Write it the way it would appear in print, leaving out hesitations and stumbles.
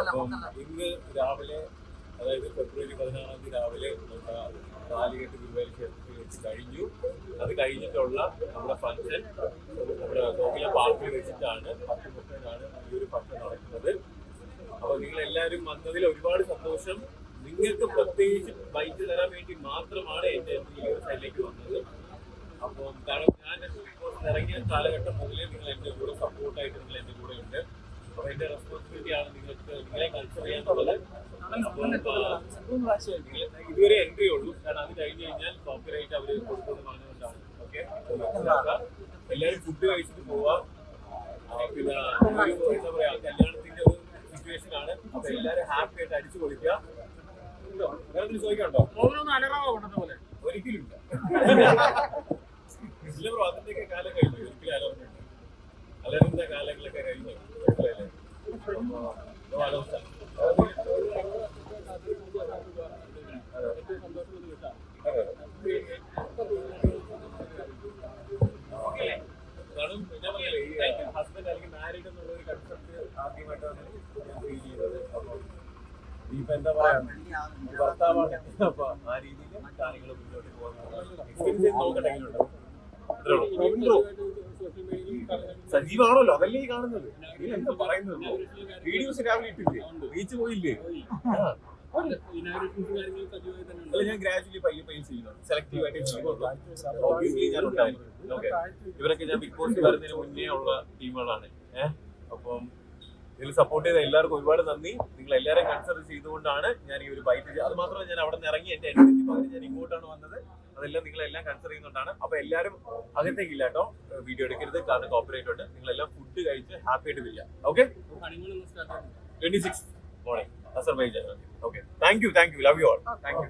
അപ്പം ഇന്ന് രാവിലെ, അതായത് ഫെബ്രുവരി 16 രാവിലെ കാലിക്കറ്റ് ഗുരുവായൂർ ക്ഷേത്രത്തിൽ വെച്ച് കഴിഞ്ഞു. അത് കഴിഞ്ഞിട്ടുള്ള നമ്മുടെ ഫംഗ്ഷൻ നമ്മുടെ കോകില പാർക്കിൽ വെച്ചിട്ടാണ് 10:30-നാണ് ഈ ഒരു ഫംഗ്ഷൻ നടക്കുന്നത്. അപ്പോൾ നിങ്ങൾ എല്ലാവരും വന്നതിൽ ഒരുപാട് സന്തോഷം. നിങ്ങൾക്ക് പ്രത്യേകിച്ച് ബൈക്ക് തരാൻ വേണ്ടി മാത്രമാണ് എൻ്റെ ഈ ഒരു സൈഡിലേക്ക് വന്നത്. അപ്പോൾ കാരണം ഞാൻ ഇറങ്ങിയ കാലഘട്ടം മുതലേ നിങ്ങൾ എൻ്റെ കൂടെ സപ്പോർട്ടായിട്ട് നിങ്ങൾ എൻ്റെ കൂടെ ഉണ്ട്. അപ്പോൾ എൻ്റെ റെസ്പോൺസിബിലിറ്റിയാണ് നിങ്ങളെ കൺസിഡർ ചെയ്യാന്നുള്ളത്. ഇതുവരെ എൻട്രി ഉള്ളൂ, കാരണം അത് കഴിഞ്ഞ് കഴിഞ്ഞാൽ കോപ്പിറൈറ്റ് അവർ കൊടുക്കുന്നത് പറഞ്ഞുകൊണ്ടാണ്. ഓക്കെ, എല്ലാവരും ഫുഡ് കഴിച്ചിട്ട് പോവാം. പിന്നെ ഒരു എന്താ പറയാ, കല്യാണത്തിന്റെ ഒരു സിറ്റുവേഷൻ ആണ്. അപ്പൊ എല്ലാവരും ഹാപ്പി ആയിട്ട് അടിച്ചു പൊളിക്കുക. വേറെ എന്തെങ്കിലും ചോദിക്കാനുണ്ടോ? ഒരിക്കലും ഇല്ല. ബ്രോ, അതിന്റെയൊക്കെ കാലം കഴിഞ്ഞു. ഒരിക്കലും അലറിന്റെ കാലങ്ങളൊക്കെ കഴിഞ്ഞു. കാരണം ഞാൻ പറഞ്ഞില്ലേ, ഈ ഹസ്ബൻഡ് അല്ലെങ്കിൽ മാരീഡ് എന്നുള്ള ഒരു കൺസെപ്റ്റ് ആദ്യമായിട്ടാണ് ഞാൻ ഫീൽ ചെയ്തത്. അപ്പം ഇപ്പൊ എന്താ പറയാ, ഭർത്താവാണ്. അപ്പൊ ആ രീതിയിൽ കാര്യങ്ങൾ മുന്നോട്ട് പോകുന്നത് എക്സ്പീരിയൻസ് ചെയ്ത് നോക്കട്ടെ. സജീവാണല്ലോ, അതല്ലേ ഈ കാണുന്നത്. എന്താ പറയുന്നത്? വീഡിയോസ് രാവിലെ ഇട്ടില്ലേ, റീച്ച് പോയില്ലേ? അല്ല, ഞാൻ ഗ്രാജുവലി പയ്യെ ചെയ്യുന്നു. സെലക്റ്റീവ് ആയിട്ട് ഓബിയസ്ലി ഞാൻ ഉണ്ടായിരുന്നു. ഓക്കെ, ഇവരൊക്കെ ഞാൻ ബിഗ് ബോസ് വരുന്നതിന് മുന്നേ ഉള്ള ടീമുകളാണ്. അപ്പം ഇതിൽ സപ്പോർട്ട് ചെയ്ത എല്ലാവർക്കും ഒരുപാട് നന്ദി. നിങ്ങൾ എല്ലാവരും കൺസിഡർ ചെയ്തുകൊണ്ടാണ് ഞാൻ ഈ ഒരു ബൈറ്റ്. അത് മാത്രമല്ല, ഞാൻ അവിടെ നിന്ന് ഇറങ്ങി എന്റെ എൻട്രി പകരം ഞാൻ ഇങ്ങോട്ടാണ് വന്നത്. അതെല്ലാം നിങ്ങളെല്ലാം കൺസിഡർ ചെയ്യുന്നതുകൊണ്ടാണ്. അപ്പൊ എല്ലാവരും അകത്തേക്കില്ല കേട്ടോ, വീഡിയോ എടുക്കരുത്, കാരണം കോപ്പറേറ്റ് ഉണ്ട്. നിങ്ങളെല്ലാം ഫുഡ് കഴിച്ച് ഹാപ്പി ആയിട്ട് വരിക. Okay, 26 morning Azerbaijan. Okay, thank you, love you all. Thank you.